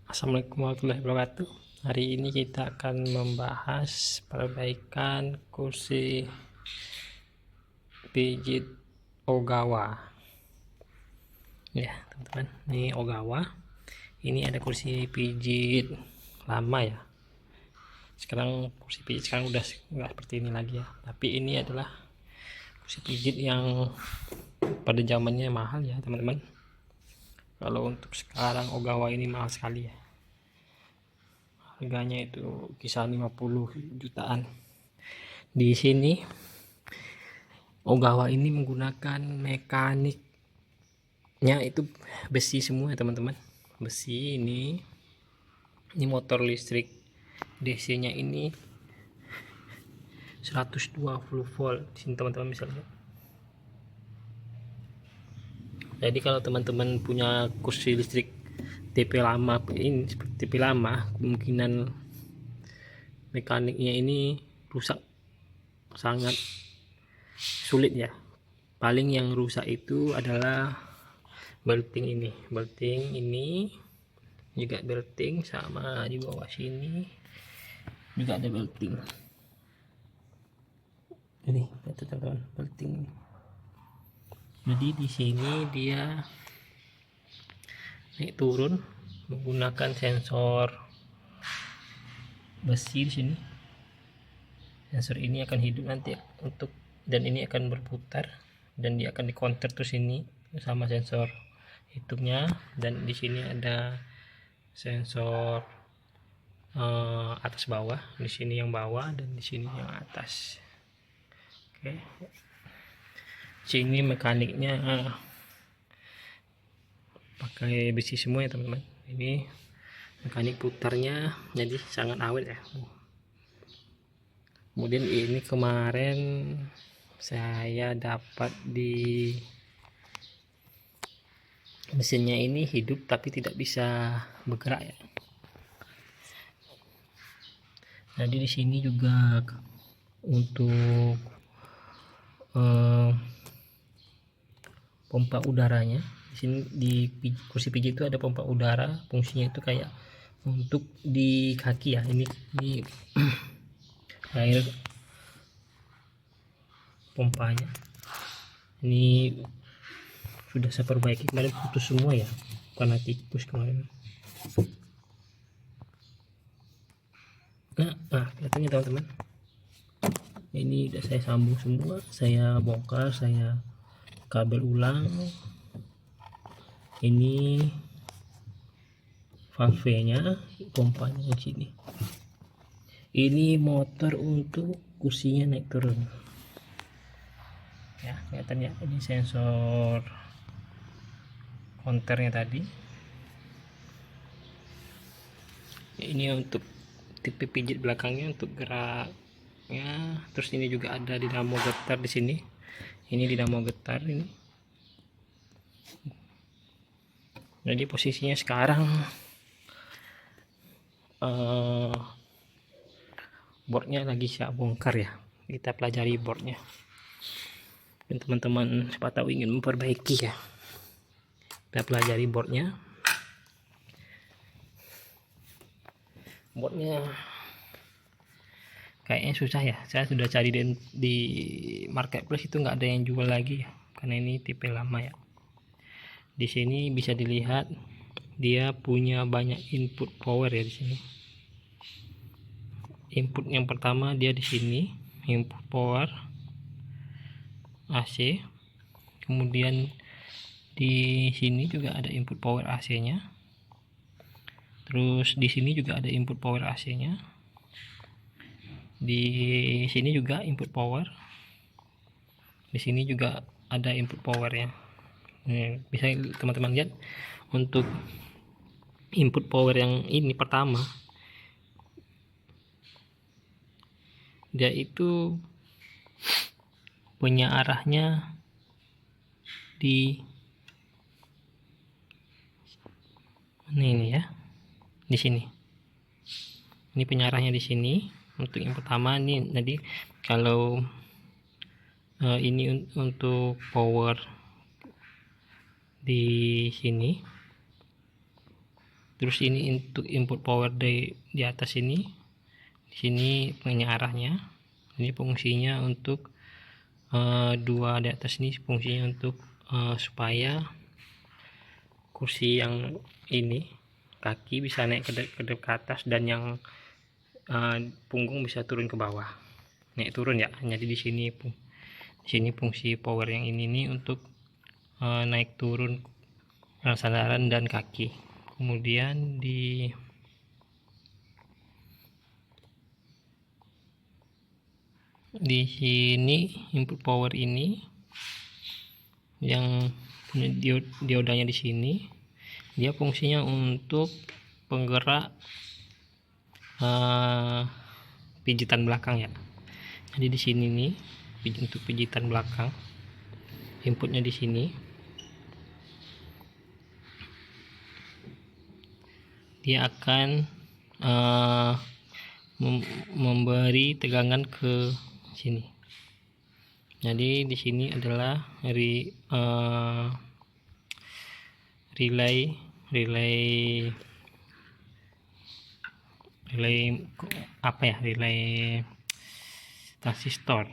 Assalamualaikum warahmatullahi wabarakatuh. Hari ini kita akan membahas perbaikan kursi pijit Ogawa. Ya, teman-teman, ini Ogawa. Ini ada kursi pijit lama ya. Sekarang kursi pijit sekarang udah nggak seperti ini lagi ya. Tapi ini adalah kursi pijit yang pada zamannya mahal ya, teman-teman. Kalau untuk sekarang Ogawa ini mahal sekali ya. Harganya itu kisaran 50 jutaan. Di sini Ogawa ini menggunakan mekaniknya itu besi semua ya teman-teman. Besi ini motor listrik, DC-nya ini 120 volt. Di sini teman-teman bisa lihat. Jadi kalau teman-teman punya kursi listrik tipe lama ini, seperti tipe lama, kemungkinan mekaniknya ini rusak sangat sulit ya. Paling yang rusak itu adalah belting ini juga belting, sama di bawah sini juga ada belting. Ini teman-teman, belting. Jadi di sini dia naik turun menggunakan sensor besi di sini. Sensor ini akan hidup nanti untuk, dan ini akan berputar dan dia akan dikonter terus ini sama sensor hitungnya. Dan di sini ada sensor atas bawah, di sini yang bawah dan di sini yang atas. Oke, sini mekaniknya pakai besi semua ya teman-teman. Ini mekanik putarnya jadi sangat awet ya. Kemudian ini kemarin saya dapat di mesinnya ini hidup tapi tidak bisa bergerak ya. Jadi di sini juga untuk pompa udaranya. Di sini di kursi pijit itu ada pompa udara, fungsinya itu kayak untuk di kaki ya. Ini air pompanya. Ini sudah saya perbaiki, kemarin putus semua ya karena tikus kemarin. Nah kelihatannya teman-teman, ini udah saya sambung semua, saya bongkar, saya kabel ulang. Ini valve-nya, pompanya di sini. Ini motor untuk kursinya naik turun ya, kelihatannya. Ini sensor konternya tadi. Ini untuk tipe pijit belakangnya untuk geraknya. Terus ini juga ada dinamo getar di sini. Ini dinamo getar ini. Jadi posisinya sekarang boardnya lagi saya bongkar ya. Kita pelajari boardnya. Dan teman-teman siapa tahu ingin memperbaiki ya, kita pelajari boardnya. Boardnya kayaknya susah ya, saya sudah cari di marketplace itu nggak ada yang jual lagi ya, karena ini tipe lama ya. Di sini bisa dilihat dia punya banyak input power ya. Di sini input yang pertama dia di sini input power AC, kemudian di sini juga ada input power AC nya, terus di sini juga ada input power AC nya, di sini juga input power, di sini juga ada input power ya. Bisa teman-teman lihat untuk input power yang ini pertama, dia itu punya arahnya di ini ya, di sini. Ini penyarahnya di sini untuk yang pertama. Ini tadi kalau ini untuk power di sini, Terus ini untuk input power di atas ini, di sini pengarahnya. Ini fungsinya untuk dua di atas ini fungsinya untuk supaya kursi yang ini kaki bisa naik ke atas, dan yang punggung bisa turun ke bawah, naik turun ya. Jadi di sini fungsi power yang ini nih untuk naik turun sandaran dan kaki. Kemudian di sini input power ini yang punya diodanya di sini, dia fungsinya untuk penggerak pijitan belakang ya. Jadi di sini nih untuk pijitan belakang, inputnya di sini. Dia akan memberi tegangan ke sini. Jadi di sini adalah relay apa ya, relay transistor.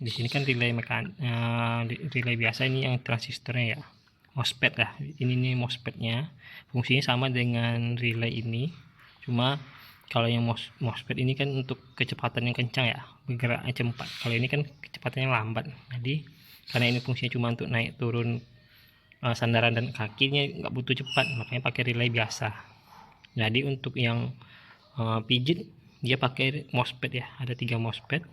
Di sini kan relay relay biasa, ini yang transistornya ya, MOSFET lah. Ini nih MOSFET-nya, fungsinya sama dengan relay ini, cuma kalau yang MOSFET ini kan untuk kecepatan yang kencang ya, bergeraknya cepat. Kalau ini kan kecepatannya lambat. Jadi karena ini fungsinya cuma untuk naik turun sandaran dan kakinya, nggak butuh cepat, makanya pakai relay biasa. Jadi untuk yang pijit dia pakai MOSFET ya, ada 3 MOSFET.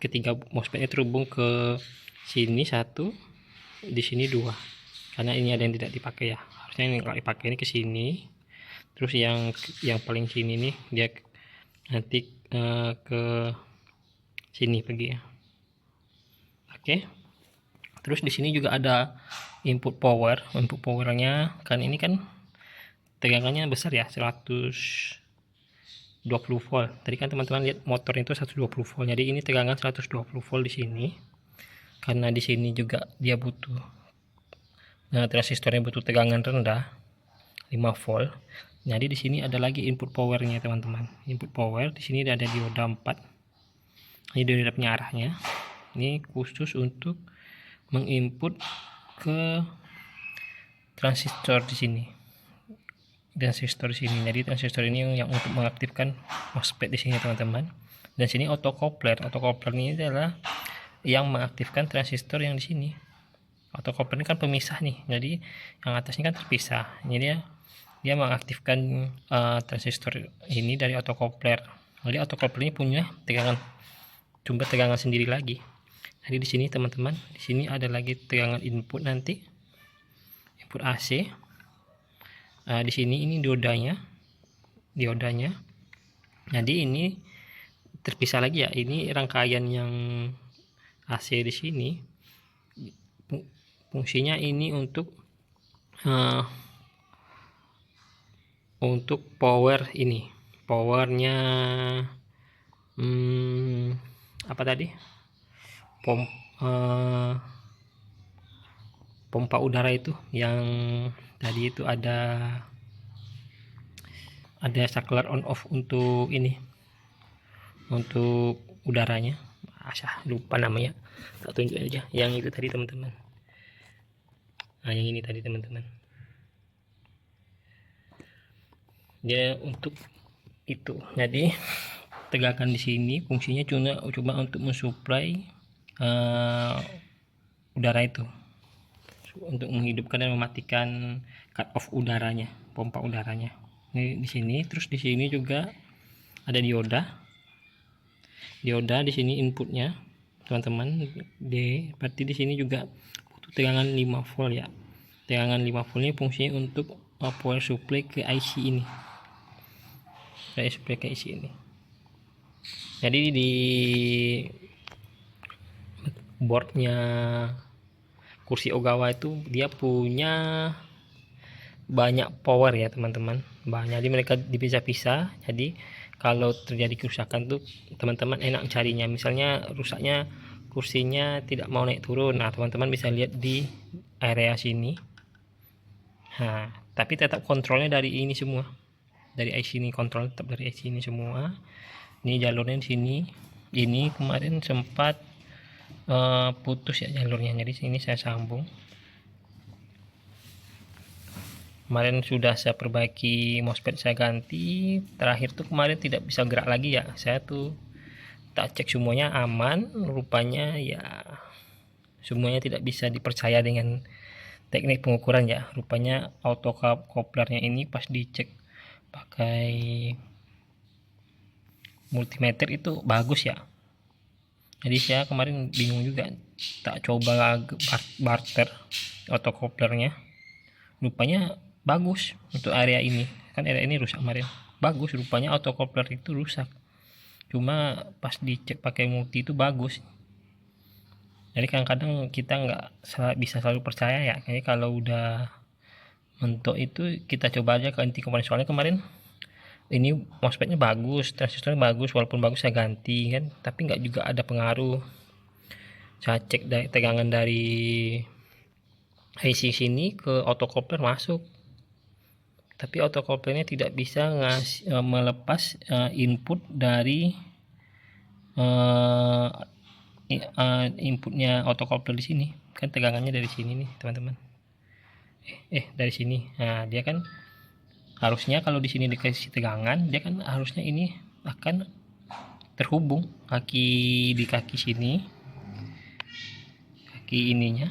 Ketiga MOSFET-nya terhubung ke sini 1, di sini 2, karena ini ada yang tidak dipakai ya, harusnya ini kalau dipakai ini ke sini. Terus yang paling sini nih dia nanti ke sini pergi ya. Oke. Terus di sini juga ada input powernya, kan ini kan tegangannya besar ya, 120 volt. Tadi kan teman-teman lihat motor itu 120 volt. Jadi ini tegangan 120 volt di sini. Karena di sini juga dia butuh transistornya butuh tegangan rendah 5 volt. Jadi di sini ada lagi input powernya teman-teman. Input power di sini ada dioda 4. Ini dioda pengarahnya. Ini khusus untuk menginput ke transistor di sini. Jadi transistor ini yang untuk mengaktifkan MOSFET di sini teman-teman. Dan sini autocoupler. Autocoupler ini adalah yang mengaktifkan transistor yang di sini. Autocoupler ini kan pemisah nih. Jadi yang atasnya kan terpisah. Jadi dia mengaktifkan transistor ini dari autocoupler. Jadi autocoupler ini punya sumber tegangan sendiri lagi. Jadi di sini teman-teman, di sini ada lagi tegangan input nanti, input AC. Di sini ini diodanya. Jadi ini terpisah lagi ya. Ini rangkaian yang AC di sini. Fungsinya ini untuk power ini. Powernya apa tadi? Pompa udara itu yang tadi itu ada saklar on off untuk ini, untuk udaranya. Lupa namanya, tak tunjuk aja. Yang itu tadi teman-teman. Yang ini tadi teman-teman. Dia untuk itu. Jadi tegangan di sini fungsinya cuma untuk mensuplai udara itu, untuk menghidupkan dan mematikan cut off udaranya, pompa udaranya. Ini di sini. Terus di sini juga ada dioda di sini inputnya teman-teman. Berarti di sini juga butuh tegangan 5 volt ya. Tegangan 5 volt ini fungsinya untuk power supply ke IC ini. Jadi di boardnya kursi Ogawa itu dia punya banyak power ya teman-teman, banyak. Jadi mereka dipisah-pisah. Jadi kalau terjadi kerusakan tuh teman-teman enak carinya. Misalnya rusaknya kursinya tidak mau naik turun, nah teman-teman bisa lihat di area sini. Nah tapi tetap kontrolnya dari ini semua, dari IC ini, kontrol tetap dari IC ini semua. Ini jalurnya di sini. Ini kemarin sempat putus ya jalurnya, jadi sini saya sambung. Kemarin sudah saya perbaiki MOSFET, saya ganti. Terakhir tuh kemarin tidak bisa gerak lagi ya, saya tuh tak cek semuanya aman, rupanya ya semuanya tidak bisa dipercaya dengan teknik pengukuran ya. Rupanya autocouplernya ini pas dicek pakai multimeter itu bagus ya. Jadi saya kemarin bingung juga, tak coba barter autocouplernya, rupanya bagus untuk area ini. Kan area ini rusak kemarin, bagus, rupanya autocoupler itu rusak, cuma pas dicek pakai multi itu bagus. Jadi kadang-kadang kita nggak bisa selalu percaya ya. Kayak kalau udah mentok itu kita coba aja ganti komponen. Soalnya kemarin ini MOSFET-nya bagus, transistornya bagus, walaupun bagus saya ganti kan, tapi nggak juga ada pengaruh. Saya cek tegangan dari IC sini ke autocoupler masuk, tapi autocouplernya tidak bisa melepas input dari inputnya autocoupler di sini. Kan tegangannya dari sini nih teman-teman, dari sini. Nah dia kan harusnya kalau di sini dikasih tegangan, dia kan harusnya ini akan terhubung di kaki sini, kaki ininya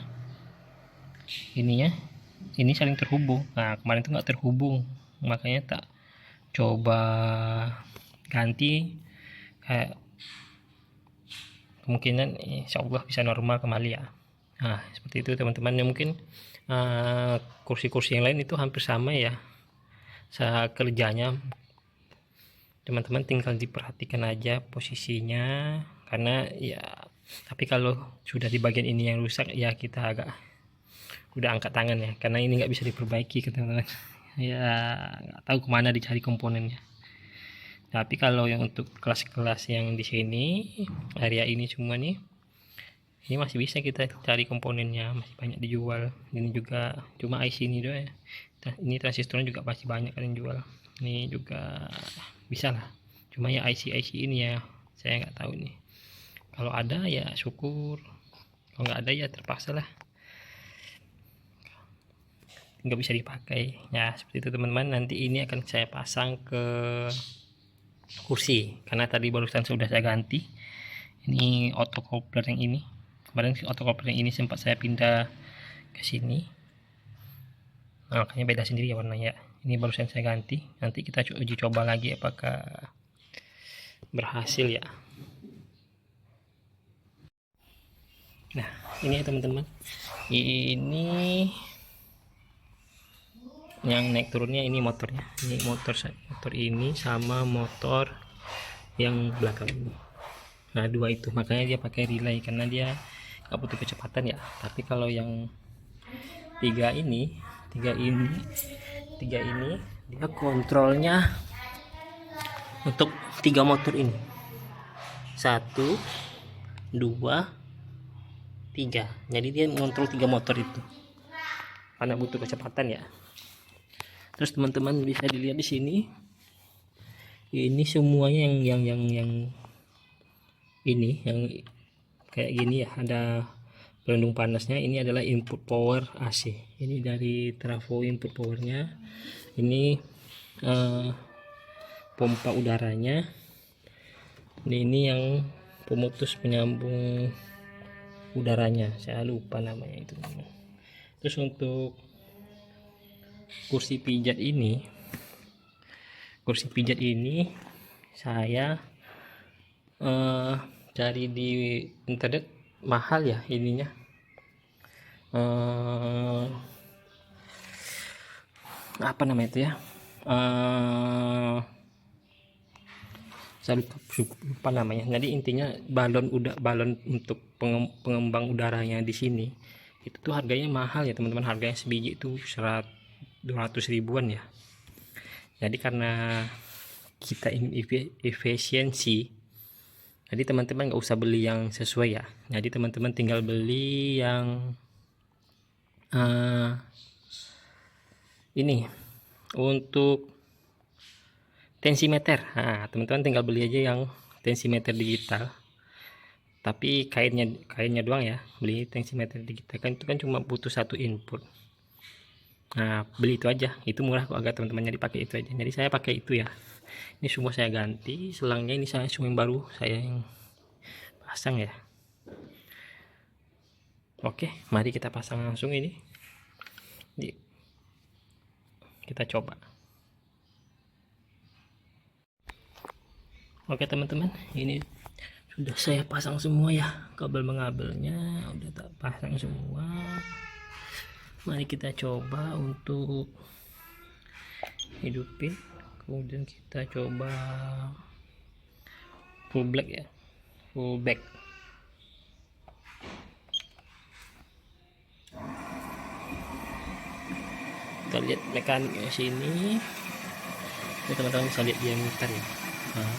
ini saling terhubung. Nah kemarin itu nggak terhubung, makanya tak coba ganti, kayak kemungkinan insyaallah bisa normal kembali ya. Nah seperti itu teman-teman. Ya mungkin kursi-kursi yang lain itu hampir sama ya saya kerjanya, teman-teman tinggal diperhatikan aja posisinya, karena ya tapi kalau sudah di bagian ini yang rusak ya kita agak udah angkat tangan ya, karena ini nggak bisa diperbaiki teman-teman. Ya nggak tahu kemana dicari komponennya. Tapi kalau yang untuk kelas-kelas yang di sini area ini semua nih, ini masih bisa kita cari komponennya, masih banyak dijual. Ini juga cuma IC ini doang ya. Ini transistornya juga pasti banyak kan yang jual. Ini juga bisa lah, cuma ya IC ini ya saya nggak tahu nih. Kalau ada ya syukur, kalau nggak ada ya terpaksa lah, nggak bisa dipakai ya. Seperti itu teman-teman. Nanti ini akan saya pasang ke kursi, karena tadi barusan sudah saya ganti. Ini autocoupler yang ini, kemarin autocoupler yang ini sempat saya pindah ke sini. Nah, makanya beda sendiri ya warnanya. Ini barusan saya ganti. Nanti kita uji coba lagi apakah berhasil ya. Nah ini ya teman-teman, ini yang naik turunnya ini motornya. Ini motor ini sama motor yang belakang ini. Nah dua itu makanya dia pakai relay, karena dia nggak butuh kecepatan ya. Tapi kalau yang tiga ini dia kontrolnya untuk tiga motor ini, 1 2 3. Jadi dia mengontrol 3 motor itu karena butuh kecepatan ya. Terus teman-teman bisa dilihat di sini, ini semuanya yang ini yang kayak gini ya, ada pelindung panasnya. Ini adalah input power AC, ini dari trafo input powernya. Ini pompa udaranya. Ini yang pemutus penyambung udaranya, saya lupa namanya itu. Terus untuk kursi pijat ini saya cari di internet, mahal ya ininya. Apa namanya itu ya, saya lupa namanya. Jadi intinya balon untuk pengembang udaranya di sini itu tuh harganya mahal ya teman-teman. Harganya sebiji itu 200 ribuan ya. Jadi karena kita ingin efisiensi, jadi teman-teman nggak usah beli yang sesuai ya. Jadi teman-teman tinggal beli yang ini untuk tensimeter. Nah, teman-teman tinggal beli aja yang tensimeter digital. Tapi kainnya doang ya. Beli tensimeter digital kan itu kan cuma butuh satu input. Nah, beli itu aja. Itu murah kok, agak teman-teman, jadi pakai itu aja. Jadi saya pakai itu ya. Ini semua saya ganti. Selangnya ini saya semua yang baru saya yang pasang ya. Oke, mari kita pasang langsung ini. Kita coba. Oke teman-teman, ini sudah saya pasang semua ya, kabel mengabelnya udah tak pasang semua. Mari kita coba untuk hidupin, kemudian kita coba full black ya, full back. Kita lihat mekaniknya sini. Ini teman-teman bisa lihat diameter ya. Nah.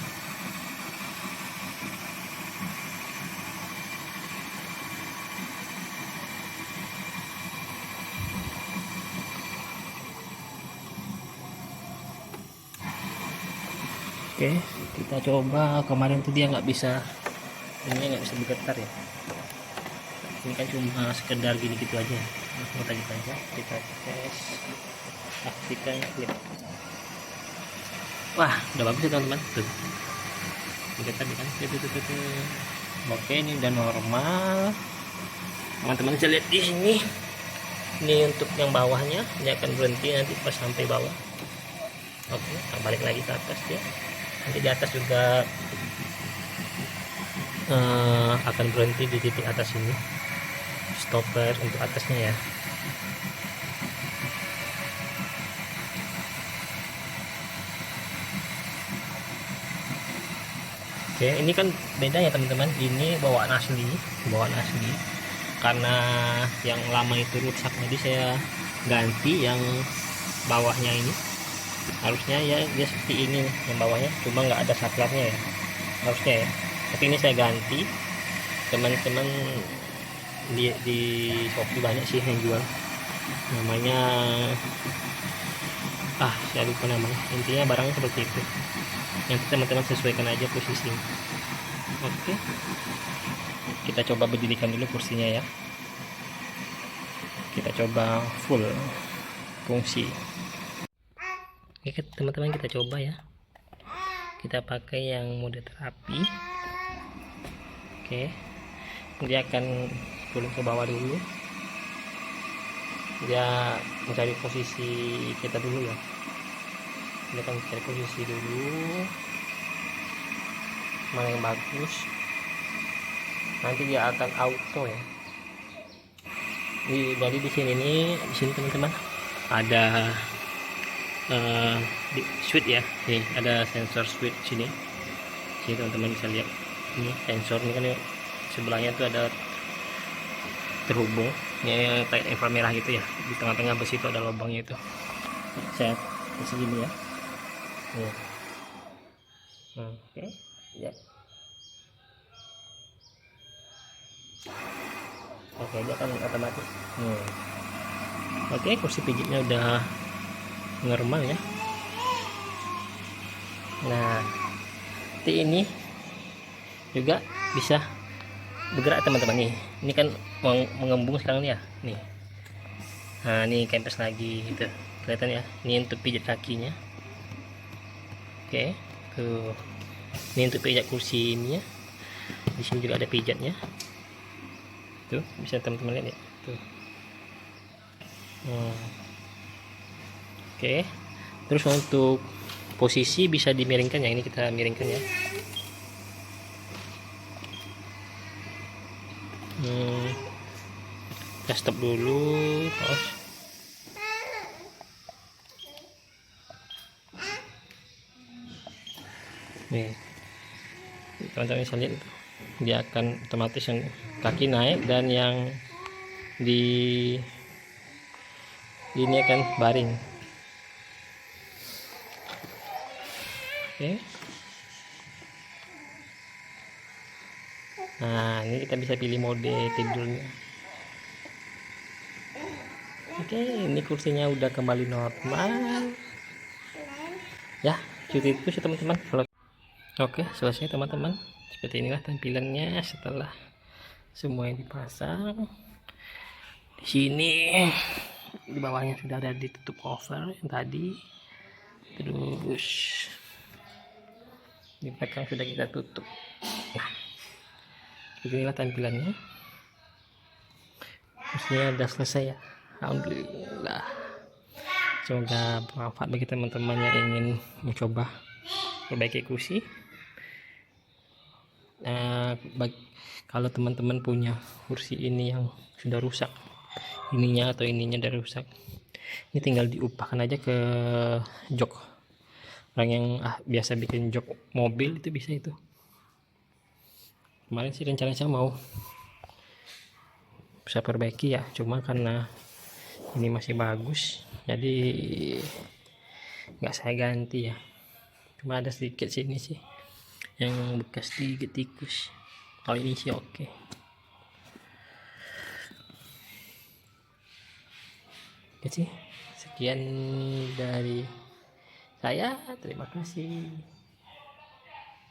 Oke, kita coba. Kemarin tuh dia nggak bisa, ini nggak bisa bergetar ya. Ini kan cuma sekedar gini gitu aja. Kita gitu aja, kita tes, aktifkan klip. Wah, udah bagus ya teman-teman. Tuh, bergetar kan? Oke, ini udah normal. Teman-teman bisa lihat di sini. Ini untuk yang bawahnya, ini akan berhenti nanti pas sampai bawah. Oke, kita balik lagi ke atas ya. Nanti di atas juga akan berhenti di titik atas ini, stopper untuk atasnya ya. Oke, ini kan beda ya teman-teman, ini bawaan asli karena yang lama itu rusak, jadi saya ganti yang bawahnya ini. Harusnya ya dia seperti ini yang bawahnya, cuma nggak ada saklarnya ya harusnya ya, tapi ini saya ganti. Teman-teman di Shopee banyak sih yang jual, namanya saya lupa namanya. Intinya barangnya seperti itu, nanti teman-teman sesuaikan aja posisi. Oke, kita coba berdirikan dulu kursinya ya. Kita coba full fungsi. Oke teman-teman, kita coba ya. Kita pakai yang mode terapi. Oke, dia akan turun ke bawah dulu, dia mencari posisi kita dulu ya. Dia akan mencari posisi dulu mana yang bagus, nanti dia akan auto ya. Jadi di sini teman-teman ada switch ya. Nih ada sensor switch sini teman-teman bisa lihat. Ini sensor ini kan sebelahnya tuh ada terhubung ini kayak inframerah gitu ya. Di tengah-tengah besi itu ada lubangnya itu. Saya kasih gini ya. Oke ya. Oke, dia kan otomatis. Oke, kursi pijitnya udah normal ya. Nah, nanti ini juga bisa bergerak teman-teman nih. Ini kan mengembung sekarang nih ya. Nih. Nah, ini kempes lagi gitu. Kelihatan ya. Ini untuk pijat kakinya. Oke, tuh. Ini untuk pijat kursi ini ya. Di sini juga ada pijatnya. Tuh, bisa teman-teman lihat ya. Tuh. Oke. Terus untuk posisi bisa dimiringkan ya. Ini kita miringkan ya. Kita stop dulu, pause. Nih, teman-teman bisa lihat, dia akan otomatis yang kaki naik dan yang di ini akan baring. Oke. Nah, ini kita bisa pilih mode tidurnya. Oke, Oke, ini kursinya udah kembali normal ya. Cuti itu sih teman-teman. Oke, selesai teman-teman. Seperti inilah tampilannya setelah semua yang dipasang. Di sini di bawahnya sudah ada ditutup cover yang tadi, terus di belakang sudah kita tutup. Nah, seperti inilah tampilannya. Kursinya sudah selesai ya, alhamdulillah. Semoga bermanfaat bagi teman-teman yang ingin mencoba perbaiki kursi. Kalau teman-teman punya kursi ini yang sudah rusak, ininya atau ininya udah rusak, ini tinggal diupahkan aja ke jok. Orang yang biasa bikin jok mobil itu bisa itu. Kemarin sih rencana saya mau bisa perbaiki ya, cuma karena ini masih bagus jadi nggak saya ganti ya. Cuma ada sedikit sini sih yang bekas digigit tikus. Kalau ini sih oke. Oke sih, sekian dari saya, terima kasih.